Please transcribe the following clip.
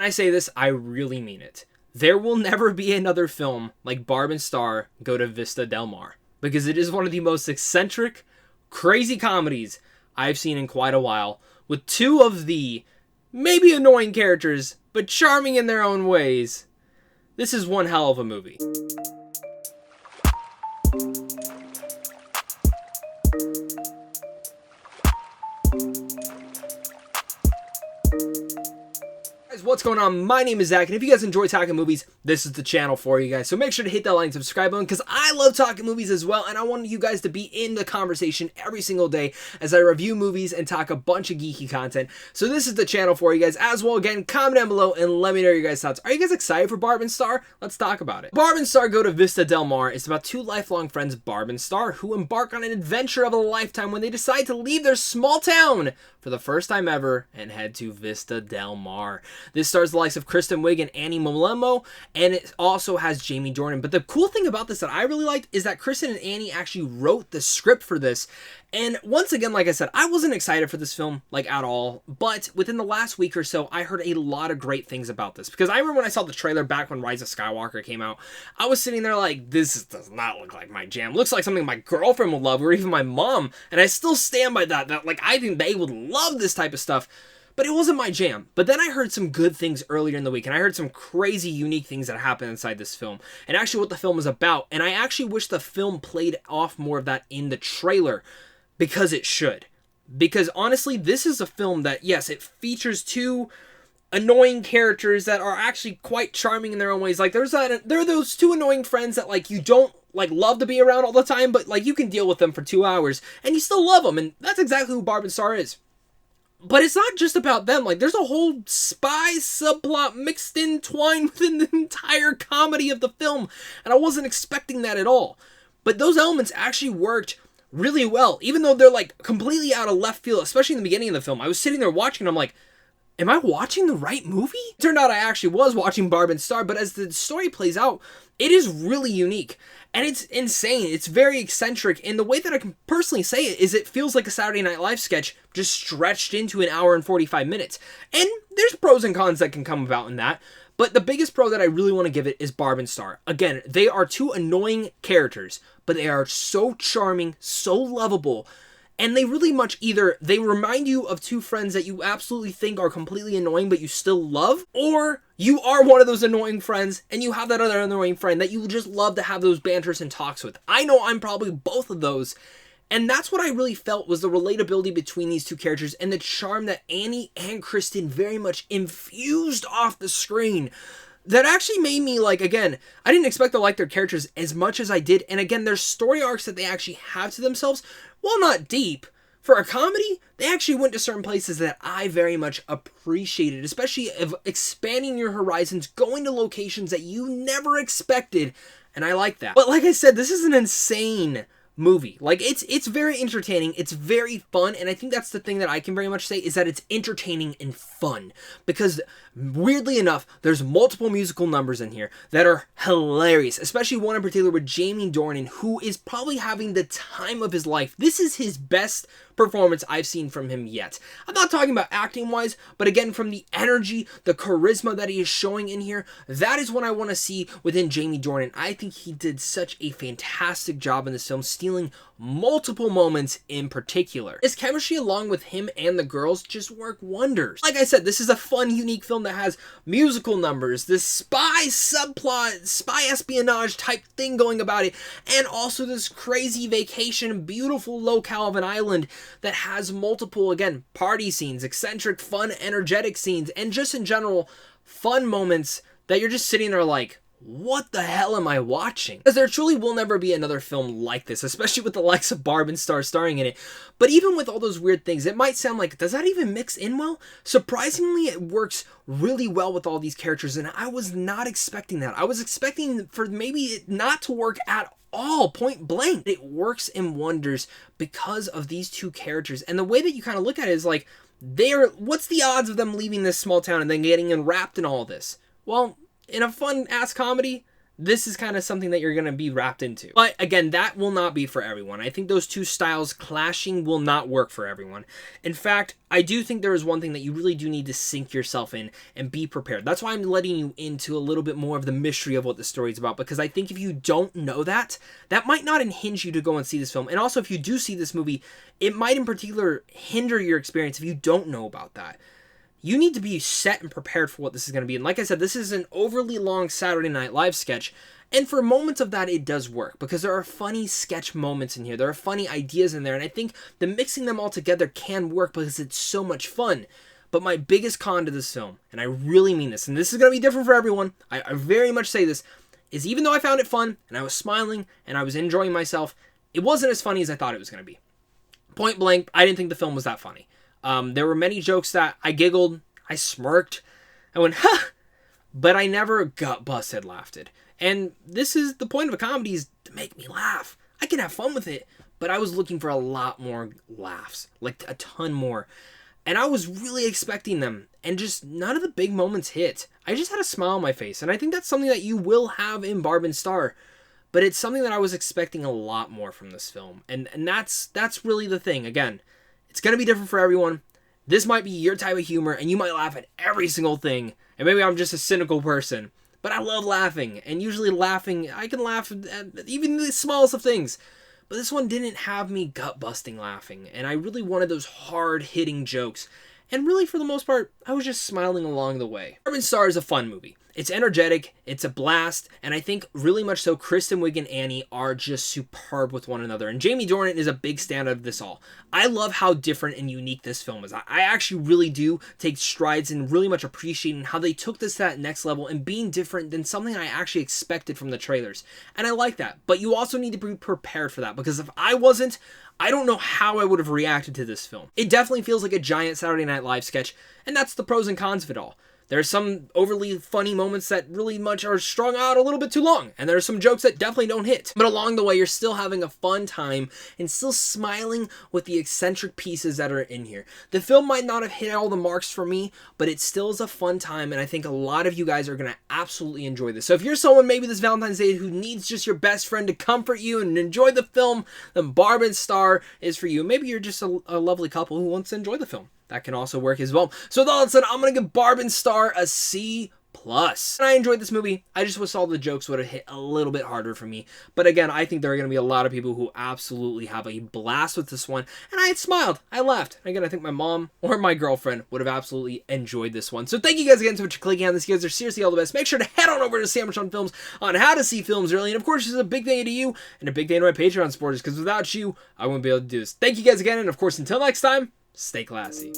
When I say this, I really mean it. There will never be another film like Barb and Star go to Vista Del Mar, because it is one of the most eccentric, crazy comedies I've seen in quite a while, with two of the maybe annoying characters, but charming in their own ways. This is one hell of a movie. What's going on? My name is Zach, and if you guys enjoy talking movies, this is the channel for you guys. So make sure to hit that like and subscribe button, because I love talking movies as well, and I want you guys to be in the conversation every single day as I review movies and talk a bunch of geeky content. So this is the channel for you guys as well. Again, comment down below and let me know your guys' thoughts. Are you guys excited for Barb and Star? Let's talk about it. Barb and Star go to Vista Del Mar. It's about two lifelong friends, Barb and Star, who embark on an adventure of a lifetime when they decide to leave their small town for the first time ever and head to Vista Del Mar. This stars the likes of Kristen, Wiig, and Mumolo, and it also has Jamie Dornan. But the cool thing about this that I really liked is that Kristen and Annie actually wrote the script for this. And once again, like I said, I wasn't excited for this film, like, at all. But within the last week or so, I heard a lot of great things about this. Because I remember when I saw the trailer back when Rise of Skywalker came out, I was sitting there like, this does not look like my jam. Looks like something my girlfriend would love, or even my mom. And I still stand by that like, I think they would love this type of stuff. But it wasn't my jam. But then I heard some good things earlier in the week, and I heard some crazy, unique things that happened inside this film, and actually what the film is about. And I actually wish the film played off more of that in the trailer, because it should. Because honestly, this is a film that, yes, it features two annoying characters that are actually quite charming in their own ways. Like, there are those two annoying friends that, like, you don't, like, love to be around all the time, but, like, you can deal with them for 2 hours, and you still love them, and that's exactly who Barb and Star is. But it's not just about them. Like, there's a whole spy subplot mixed in, twined within the entire comedy of the film, and I wasn't expecting that at all. But those elements actually worked really well, even though they're, like, completely out of left field, especially in the beginning of the film. I was sitting there watching, and I'm like, am I watching the right movie? It turned out I actually was watching Barb and Star, but as the story plays out, it is really unique. And it's insane. It's very eccentric. And the way that I can personally say it is it feels like a Saturday Night Live sketch just stretched into 1 hour and 45 minutes. And there's pros and cons that can come about in that. But the biggest pro that I really want to give it is Barb and Star. Again, they are two annoying characters, but they are so charming, so lovable. And they really much either, they remind you of two friends that you absolutely think are completely annoying but you still love, or you are one of those annoying friends and you have that other annoying friend that you just love to have those banters and talks with. I know I'm probably both of those. And that's what I really felt was the relatability between these two characters and the charm that Annie and Kristen very much infused off the screen. That actually made me, like, again, I didn't expect to like their characters as much as I did. And again, their story arcs that they actually have to themselves, while not deep, for a comedy, they actually went to certain places that I very much appreciated, especially of expanding your horizons, going to locations that you never expected, and I like that. But like I said, this is an insane movie. Like, it's very entertaining, it's very fun, and I think that's the thing that I can very much say is that it's entertaining and fun, because weirdly enough, there's multiple musical numbers in here that are hilarious, especially one in particular with Jamie Dornan, who is probably having the time of his life. This is his best performance I've seen from him yet. I'm not talking about acting wise, but again, from the energy, the charisma that he is showing in here, that is what I want to see within Jamie Dornan. I think he did such a fantastic job in this film, stealing multiple moments in particular. His chemistry along with him and the girls just work wonders. Like I said, this is a fun, unique film that has musical numbers, this spy subplot, spy espionage type thing going about it, and also this crazy vacation, beautiful locale of an island that has multiple, again, party scenes, eccentric, fun, energetic scenes, and just in general, fun moments that you're just sitting there like, what the hell am I watching? Because there truly will never be another film like this, especially with the likes of Barb and Star starring in it. But even with all those weird things, it might sound like, does that even mix in well? Surprisingly, it works really well with all these characters, and I was not expecting that. I was expecting for maybe it not to work at all, point blank. It works in wonders because of these two characters, and the way that you kind of look at it is like, what's the odds of them leaving this small town and then getting enwrapped in all this? Well, in a fun-ass comedy, this is kind of something that you're going to be wrapped into. But again, that will not be for everyone. I think those two styles clashing will not work for everyone. In fact, I do think there is one thing that you really do need to sink yourself in and be prepared. That's why I'm letting you into a little bit more of the mystery of what the story is about, because I think if you don't know that, that might not unhinge you to go and see this film. And also, if you do see this movie, it might in particular hinder your experience if you don't know about that. You need to be set and prepared for what this is going to be. And like I said, this is an overly long Saturday Night Live sketch. And for moments of that, it does work because there are funny sketch moments in here. There are funny ideas in there. And I think the mixing them all together can work because it's so much fun. But my biggest con to this film, and I really mean this, and this is going to be different for everyone, I very much say this, is even though I found it fun and I was smiling and I was enjoying myself, it wasn't as funny as I thought it was going to be. Point blank, I didn't think the film was that funny. There were many jokes that I giggled, I smirked, I went, ha! But I never gut busted laughed. And this is the point of a comedy, is to make me laugh. I can have fun with it, but I was looking for a lot more laughs, like a ton more. And I was really expecting them, and just none of the big moments hit. I just had a smile on my face, and I think that's something that you will have in Barb and Star. But it's something that I was expecting a lot more from this film. And that's really the thing. Again, it's going to be different for everyone. This might be your type of humor, and you might laugh at every single thing. And maybe I'm just a cynical person. But I love laughing. And usually laughing, I can laugh at even the smallest of things. But this one didn't have me gut-busting laughing. And I really wanted those hard-hitting jokes. And really, for the most part, I was just smiling along the way. Barb and Star is a fun movie. It's energetic, it's a blast, and I think really much so Kristen, Wiig, and Annie are just superb with one another. And Jamie Dornan is a big standout of this all. I love how different and unique this film is. I actually really do take strides in really much appreciating how they took this to that next level and being different than something I actually expected from the trailers. And I like that. But you also need to be prepared for that, because if I wasn't, I don't know how I would have reacted to this film. It definitely feels like a giant Saturday Night Live sketch, and that's the pros and cons of it all. There are some overly funny moments that really much are strung out a little bit too long, and there are some jokes that definitely don't hit. But along the way, you're still having a fun time and still smiling with the eccentric pieces that are in here. The film might not have hit all the marks for me, but it still is a fun time, and I think a lot of you guys are going to absolutely enjoy this. So if you're someone maybe this Valentine's Day who needs just your best friend to comfort you and enjoy the film, then Barb and Star is for you. Maybe you're just a lovely couple who wants to enjoy the film. That can also work as well. So with all that said, I'm going to give Barb and Star a C+. And I enjoyed this movie. I just wish all the jokes would have hit a little bit harder for me. But again, I think there are going to be a lot of people who absolutely have a blast with this one. And I smiled. I laughed. Again, I think my mom or my girlfriend would have absolutely enjoyed this one. So thank you guys again so much for clicking on this. You guys are seriously all the best. Make sure to head on over to Sandwich on Films on how to see films early. And of course, this is a big thank you to you and a big thank you to my Patreon supporters, because without you, I wouldn't be able to do this. Thank you guys again. And of course, until next time, stay classy.